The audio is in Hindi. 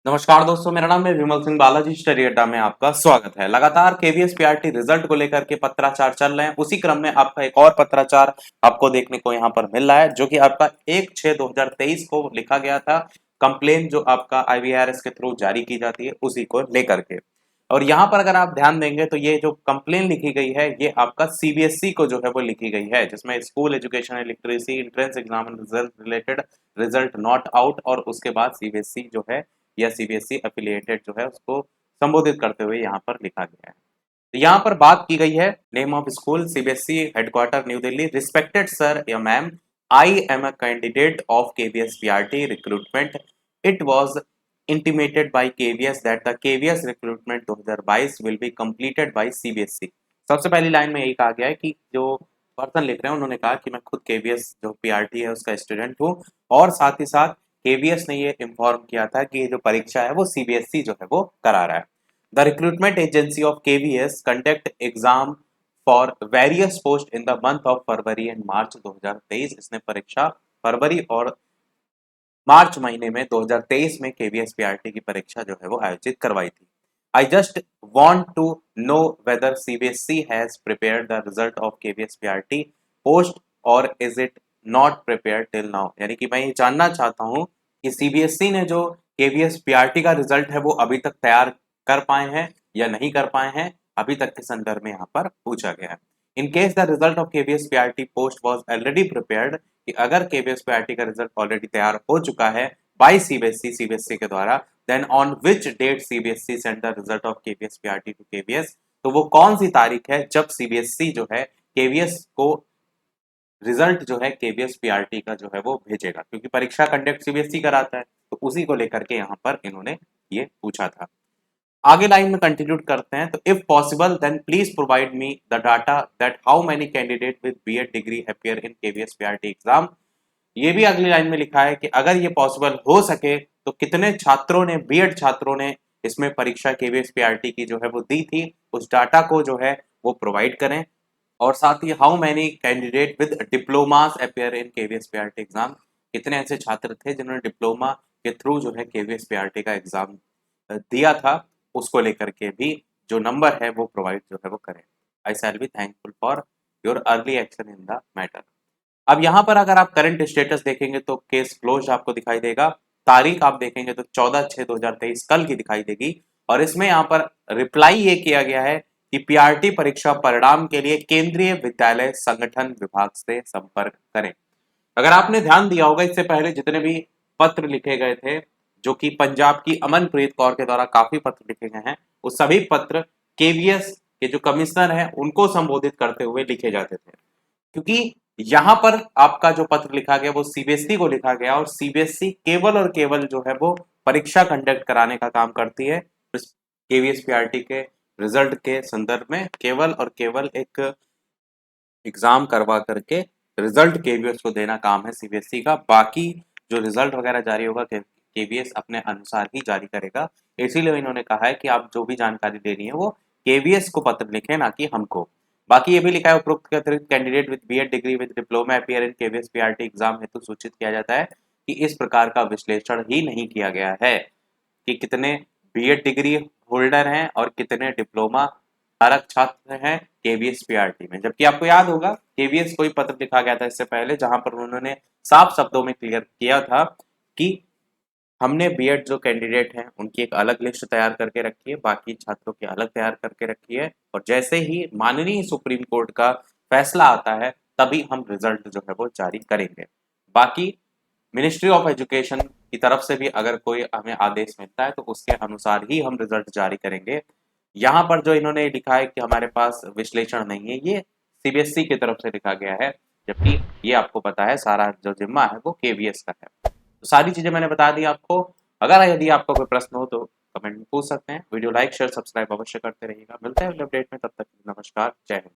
नमस्कार दोस्तों, मेरा नाम है विमल सिंह बालाजी। स्टडी अड्डा में आपका स्वागत है। लगातार केवीएस पीआरटी रिजल्ट को लेकर के पत्राचार चल रहे हैं। उसी क्रम में आपका एक और पत्राचार आपको देखने को यहाँ पर मिल रहा है, जो कि आपका 1/6/2023 को लिखा गया था। कंप्लेन जो आपका आईवीआरएस के थ्रू जारी की जाती है, उसी को लेकर के। और यहाँ पर अगर आप ध्यान देंगे तो ये जो कंप्लेन लिखी गई है, ये आपका सीबीएसई को जो है वो लिखी गई है, जिसमें school education literacy entrance exam result related result not out, और उसके बाद सीबीएसई जो है या सीबीएसई एफिलिएटेड जो है उसको संबोधित करते हुए यहाँ पर लिखा गया है। तो यहाँ पर बात की गई है, name of school CBSE headquarter new Delhi. Respected sir या ma'am, I am a candidate of KVS PRT recruitment. It was intimated by KVS that the KVS recruitment 2022 will be completed by CBSE। सबसे पहली लाइन में यही कहा गया है कि जो पर्सन लिख रहे हैं उन्होंने कहा कि मैं खुद KVS जो पीआरटी है उसका स्टूडेंट हूँ, और साथ ही साथ केवीएस ने ये इन्फॉर्म किया था कि ये जो परीक्षा है वो सीबीएसई जो है वो करा रहा है। The recruitment agency of KVS conduct exam for various post in the month of February and March 2023। इसने परीक्षा फरवरी और मार्च महीने में 2023 में केवीएस पीआरटी की परीक्षा जो है वो आयोजित करवाई थी। I just want to know whether CBSE has prepared the result of KVS PRT post और is it not prepared till now. यानी कि मैं ये जानना चाहता हूँ कि सीबीएसई ने जो केवीएस पीआरटी का रिजल्ट है वो अभी तक तैयार कर पाए हैं या नहीं कर पाए हैं, अभी तक के संदर्भ में यहाँ पर पूछा गया है। In case the result of KVS PRT post was already prepared, कि अगर केवीएस पीआरटी का रिजल्ट ऑलरेडी तैयार हो चुका है बाय सीबीएसई के द्वारा, then on which date CBSE send the result of KVS PRT to KVS. तो वो कौन सी तारीख है जब सीबीएसई जो है केवीएस को रिजल्ट जो है केवीएस पीआरटी का जो है वो भेजेगा, क्योंकि परीक्षा कंडक्ट सीबीएसई कराता है। तो उसी को लेकर के यहाँ पर इन्होंने ये पूछा था। आगे लाइन में कंटिन्यू करते हैं, तो if possible then please provide me the data that how many candidate with BEd degree appear in KVS PRT exam. ये भी अगली लाइन में लिखा है कि अगर ये पॉसिबल हो सके तो कितने छात्रों ने, बीएड छात्रों ने इसमें परीक्षा केवीएस पीआरटी की जो है वो दी थी, उस डाटा को जो है वो प्रोवाइड करें। और साथ ही how many candidate with diplomas appear in KVS PRT exam, कितने ऐसे छात्र थे जिन्होंने डिप्लोमा के थ्रू जो है केवीएस पीआरटी का एग्जाम दिया था, उसको लेकर के भी जो नंबर है वो प्रोवाइड जो है वो करें। I shall be thankful for your early action in the matter. अब यहाँ पर अगर आप करंट स्टेटस देखेंगे तो केस क्लोज आपको दिखाई देगा। तारीख आप देखेंगे तो 14/6/2023 कल की दिखाई देगी, और इसमें यहाँ पर रिप्लाई ये किया गया है कि पीआरटी परीक्षा परिणाम के लिए केंद्रीय विद्यालय संगठन विभाग से संपर्क करें। अगर आपने ध्यान दिया होगा, इससे पहले जितने भी पत्र लिखे गए थे, जो कि पंजाब की अमनप्रीत कौर के द्वारा काफी पत्र लिखे गए हैं, वो सभी पत्र केवीएस के जो कमिश्नर हैं उनको संबोधित करते हुए लिखे जाते थे। क्योंकि यहाँ पर आपका जो पत्र लिखा गया वो सीबीएसई को लिखा गया, और सीबीएसई केवल और केवल जो है वो परीक्षा कंडक्ट कराने का काम करती है। केवीएस पीआरटी के रिजल्ट के संदर्भ में केवल और केवल एक एग्जाम करवा करके रिजल्ट केवीएस को देना काम है सीबीएसई का। बाकी जो रिजल्ट वगैरह जारी होगा केवीएस अपने अनुसार ही जारी करेगा। इसीलिए इन्होंने कहा है कि आप जो भी जानकारी देनी है वो केवीएस को पत्र लिखें, ना कि हमको। बाकी ये भी लिखा है, उपरोक्त के अतिरिक्त candidate with BEd degree with diploma appear in KVS PRT exam हेतु सूचित किया जाता है कि इस प्रकार का विश्लेषण ही नहीं किया गया है कि कितने बीएड डिग्री होल्डर हैं और कितने डिप्लोमा धारक छात्र हैं केवीएस पीआरटी में। जबकि आपको याद होगा केवीएस को ही पत्र लिखा गया था इससे पहले, जहां पर उन्होंने साफ शब्दों में क्लियर किया था कि हमने बीएड जो कैंडिडेट हैं उनकी एक अलग लिस्ट तैयार करके रखी है, बाकी छात्रों की अलग तैयार करके रखी है, और जैसे ही माननीय सुप्रीम कोर्ट का फैसला आता है तभी हम रिजल्ट जो है वो जारी करेंगे। बाकी मिनिस्ट्री ऑफ एजुकेशन की तरफ से भी अगर कोई हमें आदेश मिलता है तो उसके अनुसार ही हम रिजल्ट जारी करेंगे। यहाँ पर जो इन्होंने लिखा है कि हमारे पास विश्लेषण नहीं है, ये सीबीएसई की तरफ से लिखा गया है, जबकि ये आपको पता है सारा जो जिम्मा है वो केवीएस का है। तो सारी चीजें मैंने बता दी आपको। अगर यदि आपका कोई प्रश्न हो तो कमेंट में पूछ सकते हैं। वीडियो लाइक शेयर सब्सक्राइब अवश्य करते रहिएगा। मिलते हैं अगले अपडेट में, तब तक नमस्कार, जय हिंद।